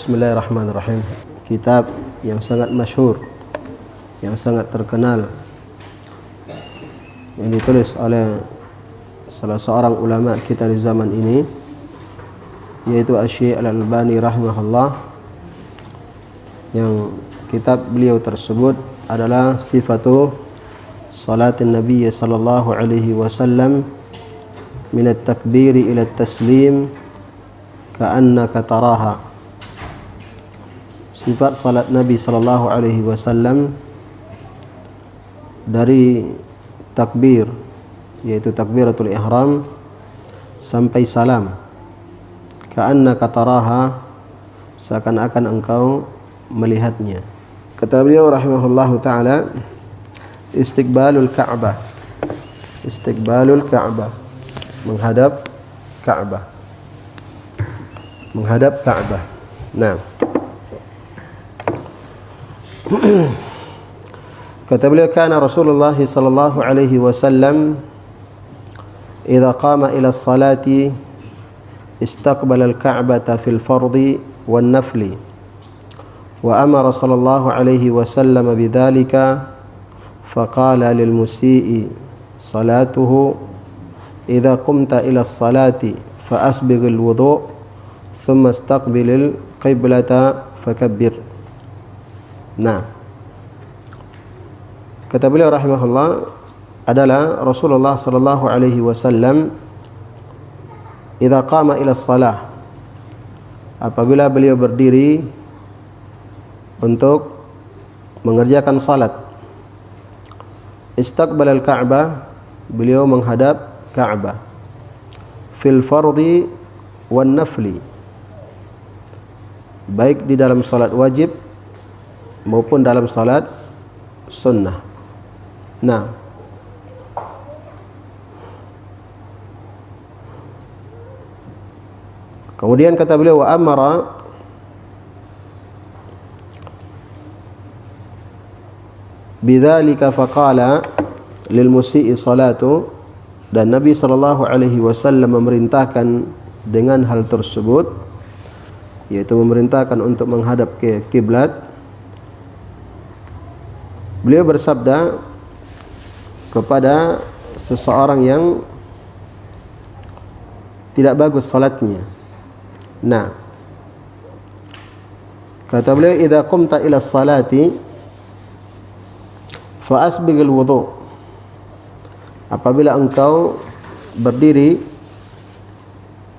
Bismillahirrahmanirrahim. Kitab yang sangat masyhur, yang sangat terkenal, yang ditulis oleh salah seorang ulama kita di zaman ini, yaitu Asy-Syaikh Al-Albani rahimahullah. Yang kitab beliau tersebut adalah Sifatu Salatin Nabi sallallahu alaihi wasallam min at-takbiri ila at-taslim ka'annaka taraha. Sifat salat Nabi sallallahu alaihi wasallam dari takbir, yaitu takbiratul ihram, sampai salam, ka'annaka taraha, seakan-akan engkau melihatnya. Kata beliau rahimahullahu ta'ala, istiqbalul Ka'bah, istiqbalul Ka'bah, menghadap Ka'bah, menghadap Ka'bah. Nah, kata beliau, kana Rasulullah sallallahu alaihi wasallam idza qama ila as-salati istaqbala al-Ka'bata fil fardhi wan nafli wa amara sallallahu alaihi wasallam bidzalika faqala lil musii salatuhu idza qumta ila as-salati fa asbighil wudu' thumma istaqbilil qiblata fakabbir. Nah, kata beliau rahimahullah, adalah Rasulullah sallallahu alaihi wasallam idza qama ila shalah, apabila beliau berdiri untuk mengerjakan salat, istaqbal al-Ka'bah, beliau menghadap Ka'bah, fil fardhi wan nafli, baik di dalam salat wajib maupun dalam salat sunnah. Nah, kemudian kata beliau, wa amara bidzalika faqala lil musii salatu, dan Nabi sallallahu alaihi wasallam memerintahkan dengan hal tersebut, yaitu memerintahkan untuk menghadap ke kiblat. Beliau bersabda kepada seseorang yang tidak bagus salatnya. Nah, kata beliau, idza qumta ila salati fa asbighil wudu', apabila engkau berdiri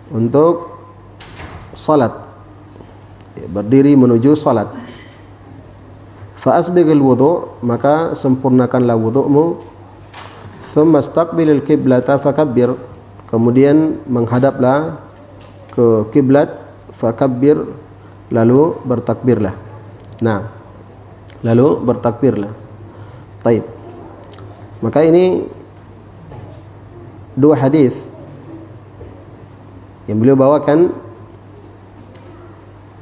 untuk salat, berdiri menuju salat, fa asbighil wudu', maka sempurnakanlah wudu'mu, thumma istaqbilil qiblata fakabbir, kemudian menghadaplah ke kiblat, fakabbir, lalu bertakbirlah. Nah, lalu bertakbirlah. Baik. Maka ini dua hadis yang beliau bawakan,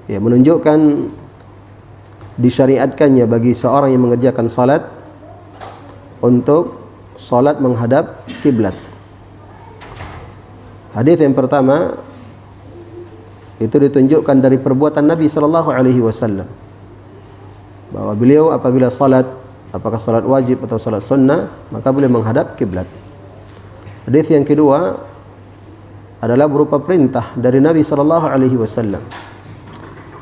ya, menunjukkan disyariatkannya bagi seorang yang mengerjakan salat untuk salat menghadap kiblat. Hadis yang pertama itu ditunjukkan dari perbuatan Nabi sallallahu alaihi wasallam, bahwa beliau apabila salat, apakah salat wajib atau salat sunnah, maka beliau menghadap kiblat. Hadis yang kedua adalah berupa perintah dari Nabi sallallahu alaihi wasallam,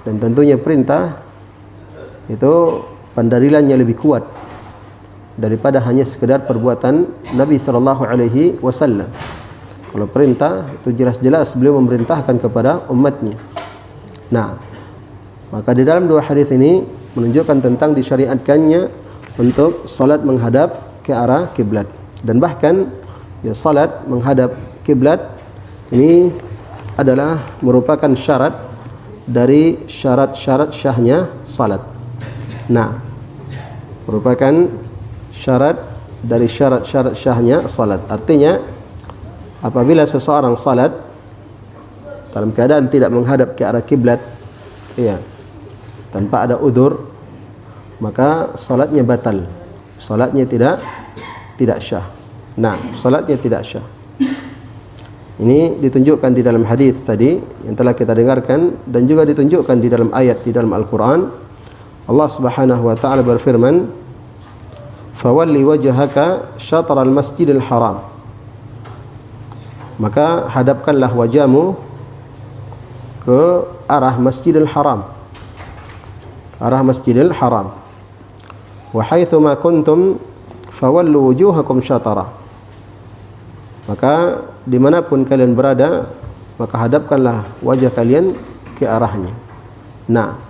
dan tentunya perintah itu pendalilannya lebih kuat daripada hanya sekedar perbuatan Nabi sallallahu alaihi wasallam. Kalau perintah itu jelas-jelas beliau memerintahkan kepada umatnya. Nah, maka di dalam dua hadis ini menunjukkan tentang disyariatkannya untuk salat menghadap ke arah kiblat, dan bahkan ya, salat menghadap kiblat ini adalah merupakan syarat dari syarat-syarat syahnya salat. Nah, merupakan syarat dari syarat-syarat syahnya salat. Artinya, apabila seseorang salat dalam keadaan tidak menghadap ke arah kiblat, ya, tanpa ada udzur, maka salatnya batal, salatnya tidak syah. Nah, salatnya tidak syah. Ini ditunjukkan di dalam hadis tadi yang telah kita dengarkan dan juga ditunjukkan di dalam ayat di dalam Al-Quran. Allah Subhanahu wa taala berfirman, "Fawalli wajhaka syatral masjidil haram." Maka hadapkanlah wajahmu ke arah Masjidil Haram. Arah Masjidil Haram. Wa haitsu ma kuntum fawallu wujuhakum syatara. Maka dimanapun kalian berada, maka hadapkanlah wajah kalian ke arahnya. Nah,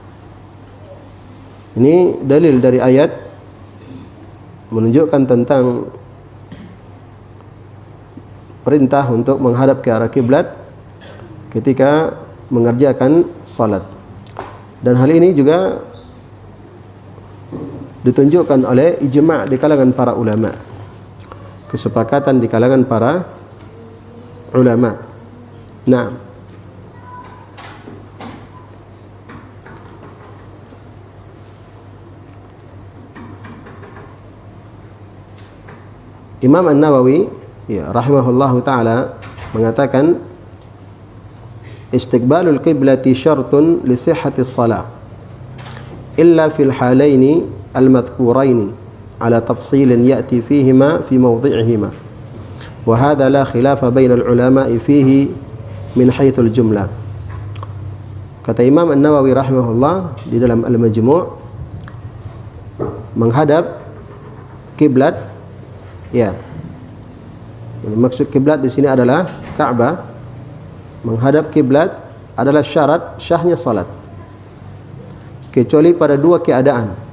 ini dalil dari ayat menunjukkan tentang perintah untuk menghadap ke arah kiblat ketika mengerjakan salat. Dan hal ini juga ditunjukkan oleh ijma' di kalangan para ulama. Kesepakatan di kalangan para ulama. Nah, Imam An-Nawawi rahimahullahu taala mengatakan, istiqbalul qiblati syartun li sihhati shalah illa fil halaini al-madhkuraini على تفصيل يأتي فيهما في موضعهما وهذا لا خلاف بين العلماء فيه من حيث الجملة. Kata Imam An-Nawawi rahimahullah di dalam Al-Majmu', menghadap kiblat, ya, maksud kiblat di sini adalah Ka'bah. Menghadap kiblat adalah syarat syahnya salat, kecuali pada dua keadaan.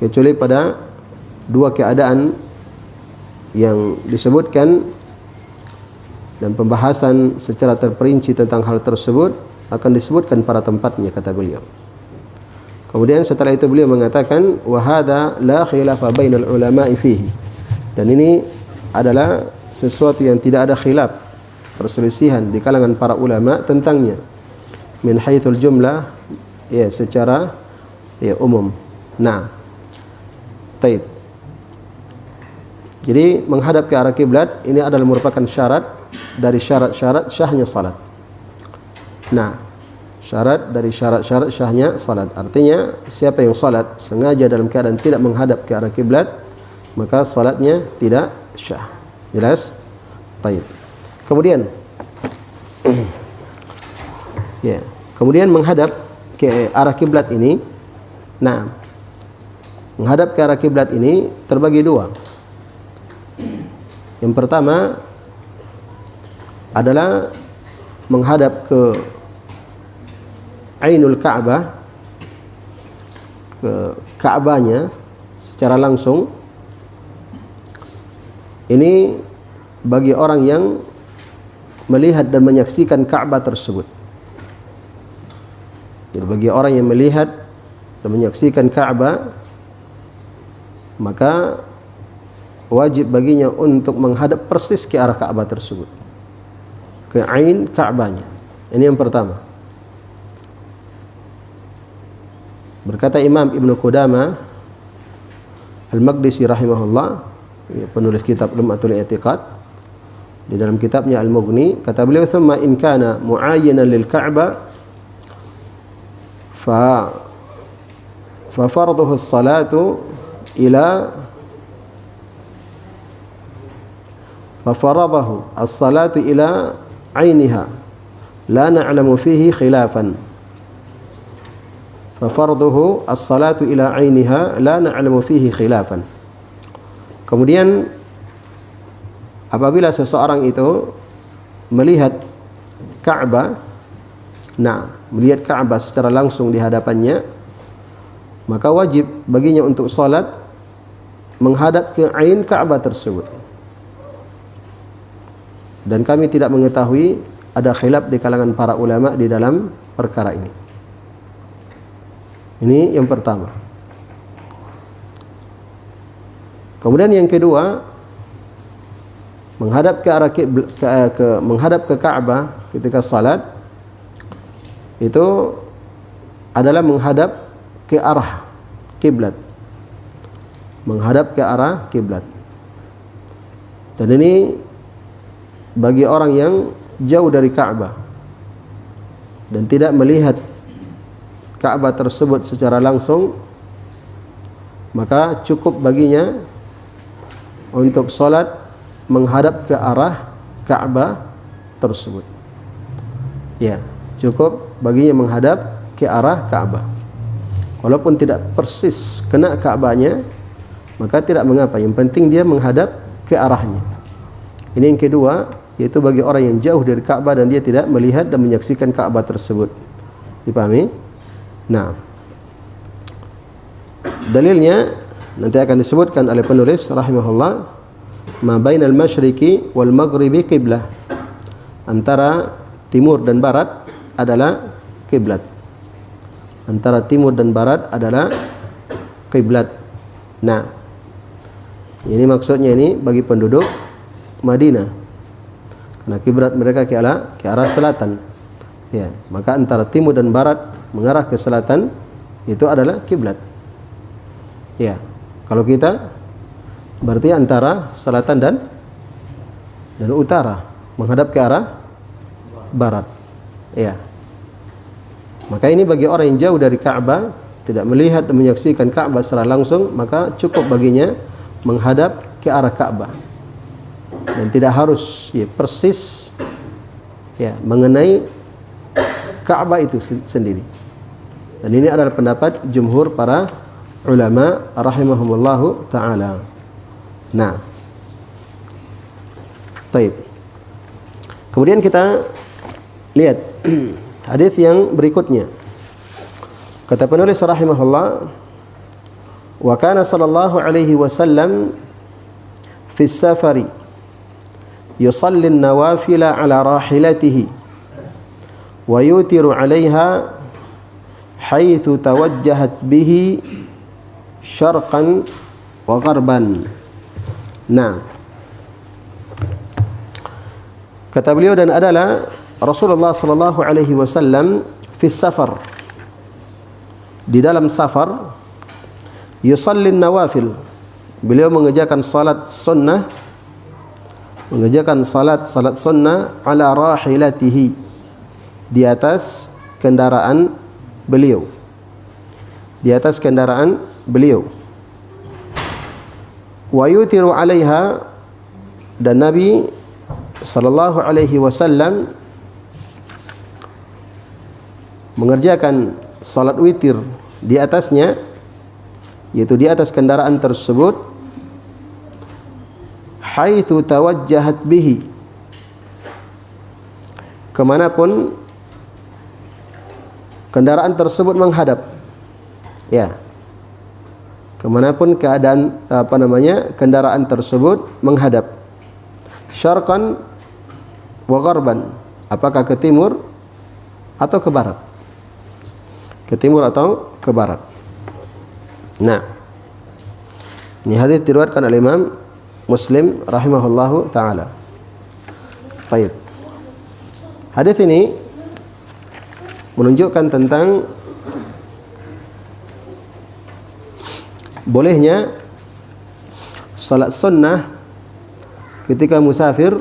Kecuali pada dua keadaan yang disebutkan, dan pembahasan secara terperinci tentang hal tersebut akan disebutkan pada tempatnya, kata beliau. Kemudian setelah itu beliau mengatakan, wa hadza la khilafa bainal ulama'i fihi, dan ini adalah sesuatu yang tidak ada khilaf, perselisihan di kalangan para ulama tentangnya, min haitsul jumlah, ya, secara ya umum. Nah, taib. Jadi menghadap ke arah kiblat ini adalah merupakan syarat dari syarat-syarat syahnya salat. Nah, syarat dari syarat-syarat syahnya salat. Artinya siapa yang salat sengaja dalam keadaan tidak menghadap ke arah kiblat, maka salatnya tidak syah. Jelas? Taib. Kemudian ya, kemudian menghadap ke arah kiblat ini, nah, menghadap ke arah kiblat ini terbagi dua. Yang pertama adalah menghadap ke Ainul Ka'bah, ke Ka'bahnya secara langsung. Ini bagi orang yang melihat dan menyaksikan Ka'bah tersebut. Jadi bagi orang yang melihat dan menyaksikan Ka'bah, maka wajib baginya untuk menghadap persis ke arah Ka'bah tersebut, ke ain Ka'bahnya. Ini yang pertama. Berkata Imam Ibnu Qudamah Al-Maqdisi rahimahullah, penulis kitab Lum'atul I'tiqad, di dalam kitabnya Al-Mughni, kata beliau, "Tsumma in kana mu'ayyanan lil Ka'bah fa farduhu as-salatu ila fafaradahu as-salatu ila ainiha la na'lamu fihi khilafan." Fafarduhu as-salatu ila ainiha la na'lamu fihi khilafan. Kemudian apabila seseorang itu melihat Ka'bah, nah, melihat Ka'bah secara langsung di hadapannya, maka wajib baginya untuk salat menghadap ke ain Ka'bah tersebut. Dan kami tidak mengetahui ada khilaf di kalangan para ulama di dalam perkara ini. Ini yang pertama. Kemudian yang kedua, menghadap ke arah menghadap ke Ka'bah ketika salat itu adalah menghadap ke arah kiblat. Menghadap ke arah kiblat. Dan ini bagi orang yang jauh dari Ka'bah dan tidak melihat Ka'bah tersebut secara langsung, maka cukup baginya untuk solat menghadap ke arah Ka'bah tersebut. Ya, cukup baginya menghadap ke arah Ka'bah. Walaupun tidak persis kena Ka'bahnya, maka tidak mengapa. Yang penting dia menghadap ke arahnya. Ini yang kedua, yaitu bagi orang yang jauh dari Ka'bah dan dia tidak melihat dan menyaksikan Ka'bah tersebut. Dipahami? Nah, dalilnya nanti akan disebutkan oleh penulis rahimahullah, ma bainal masyriqi wal maghribi qiblah, antara timur dan barat adalah kiblat. Antara timur dan barat adalah kiblat. Nah, ini maksudnya ini bagi penduduk Madinah, karena kiblat mereka ke arah selatan. Ya, maka antara timur dan barat mengarah ke selatan itu adalah kiblat. Ya, kalau kita berarti antara selatan dan utara menghadap ke arah barat. Ya. Maka ini bagi orang yang jauh dari Ka'bah, tidak melihat dan menyaksikan Ka'bah secara langsung, maka cukup baginya menghadap ke arah Ka'bah. Dan tidak harus persis mengenai Ka'bah itu sendiri. Dan ini adalah pendapat jumhur para ulama rahimahumullahu ta'ala. Nah, baik. Kemudian kita lihat hadis yang berikutnya. Kata penulis rahimahullah, wa kana sallallahu alaihi wasallam fi safari yusalli an-nawafila ala rahilatihi wa yutiru 'alaiha haitsu tawajjahat bihi syarqan wa gharban. Nah, kata beliau, dan adalah Rasulullah sallallahu alaihi wasallam fi safar, di dalam safar, yusalli nawafil, beliau mengerjakan salat sunnah, mengerjakan salat sunnah ala rahilatihi, di atas kendaraan beliau, di atas kendaraan beliau. Wa yutiru 'alaiha, dan Nabi sallallahu alaihi wasallam mengerjakan salat witir di atasnya, yaitu di atas kendaraan tersebut, haitsu tawajjahat bihi, kemanapun kendaraan tersebut menghadap. Ya, kemanapun keadaan kendaraan tersebut menghadap. Syarqan wa gharban, apakah ke timur atau ke barat? Ke timur atau ke barat. Nah, ini hadis diriwayatkan oleh Imam Muslim rahimahullahu taala. Baik. Hadis ini menunjukkan tentang bolehnya salat sunnah ketika musafir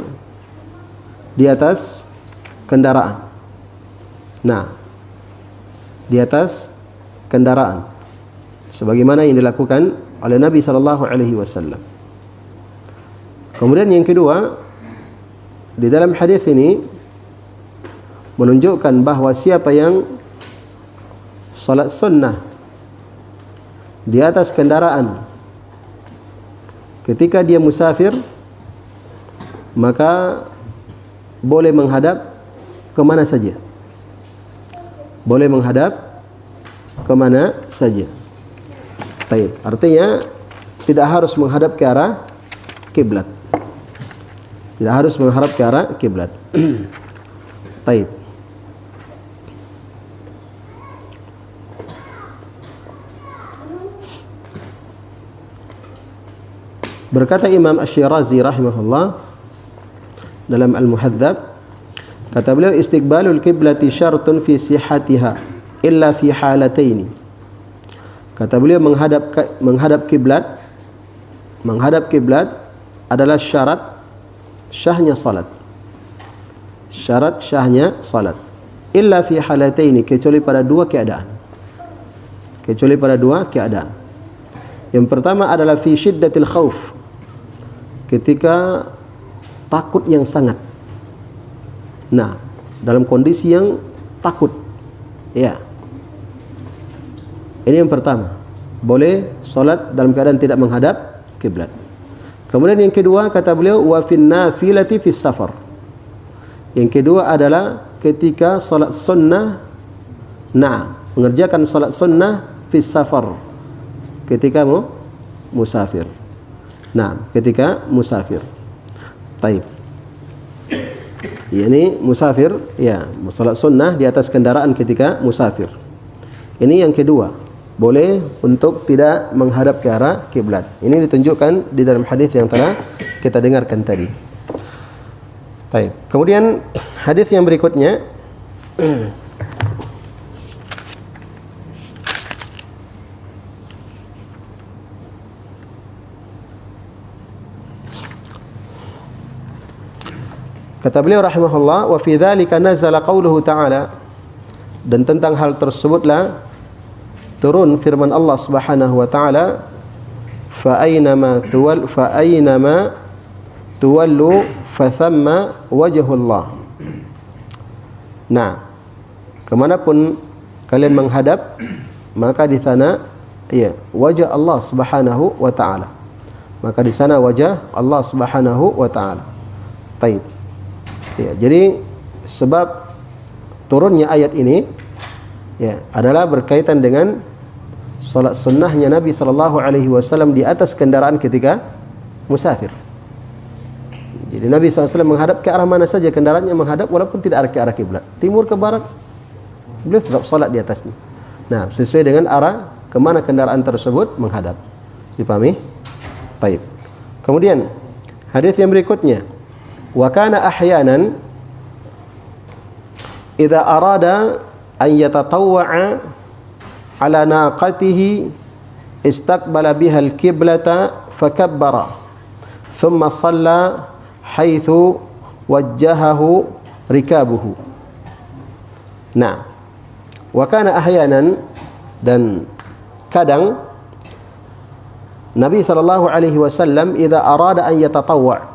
di atas kendaraan. Nah, di atas kendaraan, sebagaimana yang dilakukan oleh Nabi sallallahu alaihi wasallam. Kemudian yang kedua, di dalam hadis ini menunjukkan bahawa siapa yang salat sunnah di atas kendaraan ketika dia musafir, maka boleh menghadap ke mana saja. Boleh menghadap ke mana saja. Baik, artinya tidak harus menghadap ke arah kiblat. Tidak harus menghadap ke arah kiblat. Baik. Berkata Imam Asy-Syirazi rahimahullah dalam Al-Muhadzab, kata beliau, istiqbalul qiblati syartun fi sihhatiha illa fi halataini. Kata beliau, menghadap kiblat adalah syarat syahnya salat. syarat syahnya salat. Illa fi halataini, kecuali pada dua keadaan. Kecuali pada dua keadaan. Yang pertama adalah fi syiddatil khauf, ketika takut yang sangat. Nah, dalam kondisi yang takut, ya. Ini yang pertama, boleh solat dalam keadaan tidak menghadap kiblat. Kemudian yang kedua kata beliau, wa fin nafilati fis safar. Yang kedua adalah ketika solat sunnah, mengerjakan solat sunnah fis safar, ketika musafir. Ketika musafir. Taib. Ini musafir, ya, salat sunnah di atas kendaraan ketika musafir. Ini yang kedua, boleh untuk tidak menghadap ke arah kiblat. Ini ditunjukkan di dalam hadis yang telah kita dengarkan tadi. Taib. Kemudian hadis yang berikutnya kata beliau rahimahullah, wa fi dzalika nazala qauluhu ta'ala, dan tentang hal tersebutlah turun firman Allah Subhanahu wa taala, fa aynama tuwallu fa thamma wajhullah. Nah, kemanapun kalian menghadap, maka di sana wajah Allah Subhanahu wa taala. Maka di sana wajah Allah Subhanahu wa taala. Taib. Ya, jadi sebab turunnya ayat ini adalah berkaitan dengan salat sunnahnya Nabi sallallahu alaihi wasallam di atas kendaraan ketika musafir. Jadi Nabi SAW menghadap ke arah mana saja kendaraannya menghadap, walaupun tidak ke arah kiblat, timur ke barat, beliau tetap salat di atasnya. Nah, sesuai dengan arah kemana kendaraan tersebut menghadap. Dipahami? Baik. Kemudian hadis yang berikutnya, wa kana ahyanan idza arada an yatatawwa'a ala naqatihi istaqbala biha al-qiblata fakabbara thumma shalla haitsu wajjahahu rikabuhu. Nah, wa kana ahyanan, dan kadang Nabi sallallahu alaihi wasallam idza arada an yatatawwa',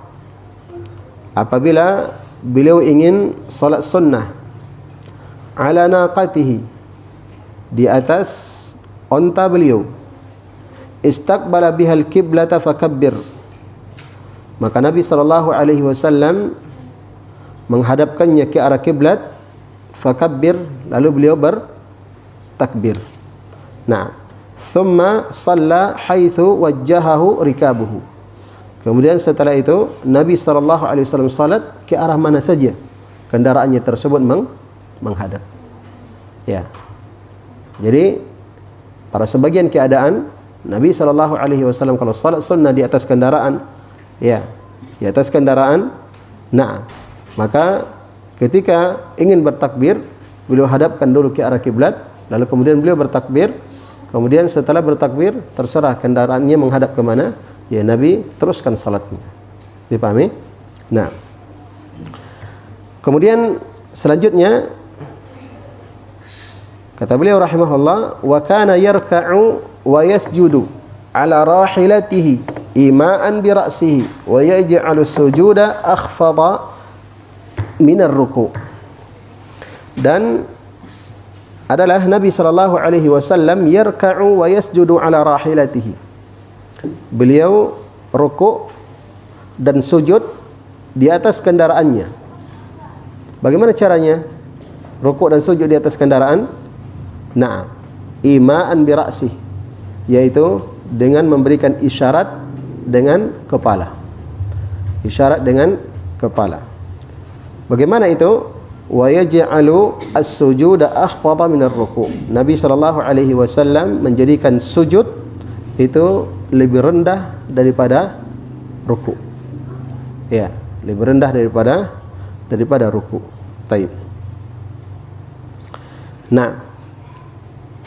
apabila beliau ingin salat sunnah, ala naqatihi, di atas onta beliau, istaqbala bihal qiblata fakabbir, maka Nabi sallallahu alaihi wasallam menghadapkannya ke arah kiblat, fakabbir, lalu beliau bertakbir. Nah, thumma shalla haitsu wajjahahu rikabuhu. Kemudian setelah itu Nabi sallallahu alaihi wasallam salat ke arah mana saja kendaraannya tersebut menghadap. Ya. Jadi pada sebagian keadaan Nabi sallallahu alaihi wasallam kalau salat sunnah di atas kendaraan, di atas kendaraan, maka ketika ingin bertakbir, beliau hadapkan dulu ke arah kiblat, lalu kemudian beliau bertakbir. Kemudian setelah bertakbir, terserah kendaraannya menghadap ke mana, Nabi teruskan salatnya. Dipahami? Nah, kemudian selanjutnya kata beliau rahimahullah, wa kana yarka'u wa yasjudu ala rahilatihi ima'an bi ra'sihi wa yaj'alu sujuda akhfada min ar-ruku'. Dan adalah Nabi sallallahu alaihi wasallam yarka'u wa yasjudu ala rahilatihi. Beliau rukuk dan sujud di atas kendaraannya. Bagaimana caranya rukuk dan sujud di atas kendaraan? Ima'an bi ra'sih, yaitu dengan memberikan isyarat dengan kepala. Isyarat dengan kepala. Bagaimana itu? Wa yaj'alu as-sujuda akhfadha min ar-ruku'. Nabi sallallahu alaihi wasallam menjadikan sujud itu lebih rendah daripada ruku'. Ya, lebih rendah daripada ruku'. Taib. Nah,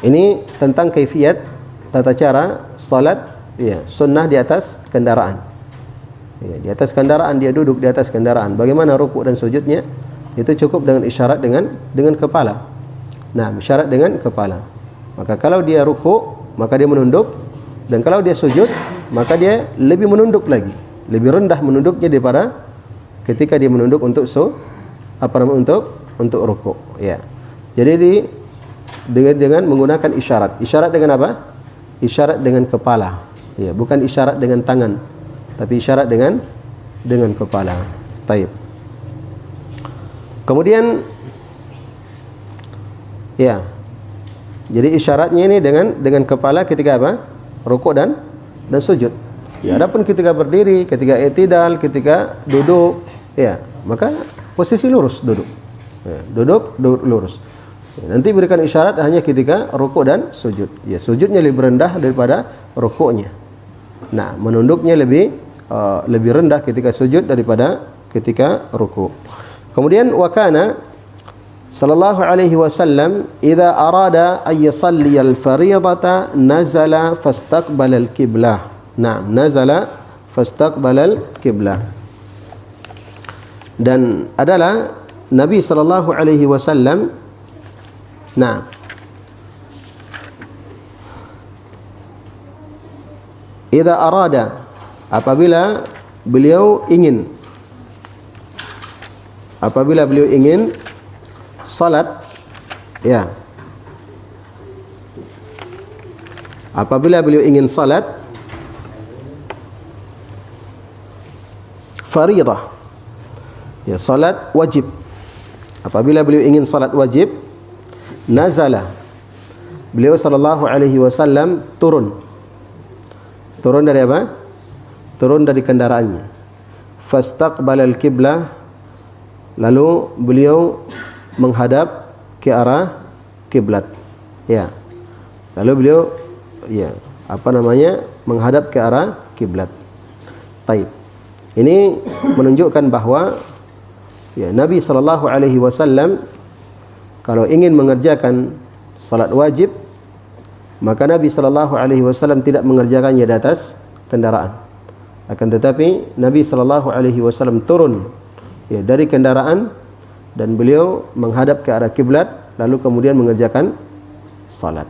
ini tentang kaifiyat tata cara salat sunnah di atas kendaraan. Di atas kendaraan dia duduk di atas kendaraan. Bagaimana rukuk dan sujudnya? itu cukup dengan isyarat dengan kepala. Nah, isyarat dengan kepala. Maka kalau dia rukuk, maka dia menunduk, dan kalau dia sujud, maka dia lebih menunduk lagi, lebih rendah menunduknya daripada ketika dia menunduk untuk untuk rukuk. Ya. Jadi dengan menggunakan isyarat. Isyarat dengan apa? Isyarat dengan kepala. Ya, bukan isyarat dengan tangan, tapi isyarat dengan kepala. Taib. Kemudian ya. Jadi isyaratnya ini dengan kepala ketika apa? Rukuk dan sujud. Ya, adapun ketika berdiri, ketika i'tidal, ketika duduk, ya, maka posisi lurus duduk. Ya, duduk lurus. Ya, nanti berikan isyarat hanya ketika rukuk dan sujud. Ya, sujudnya lebih rendah daripada rukuknya. Nah, menunduknya lebih rendah ketika sujud daripada ketika rukuk. Kemudian wakana sallallahu alaihi wasallam idza arada ay yusalli al-fariidata nazala fastaqbala al-qiblah. Naam, nazala fastaqbala al-qiblah. Dan adalah Nabi sallallahu alaihi wasallam idza arada, apabila beliau ingin salat, ya, apabila beliau ingin salat faridah, ya, salat wajib, apabila beliau ingin salat wajib, nazala, beliau sallallahu alaihi wasallam turun dari apa? Turun dari kendaraannya. Fastaqbala al-qiblah, lalu beliau menghadap ke arah kiblat. Ya. Lalu beliau menghadap ke arah kiblat. Taib. Ini menunjukkan bahawa ya, Nabi sallallahu alaihi wasallam kalau ingin mengerjakan salat wajib, maka Nabi sallallahu alaihi wasallam tidak mengerjakannya di atas kendaraan. Akan tetapi Nabi sallallahu alaihi wasallam turun ya dari kendaraan dan beliau menghadap ke arah kiblat, lalu kemudian mengerjakan salat.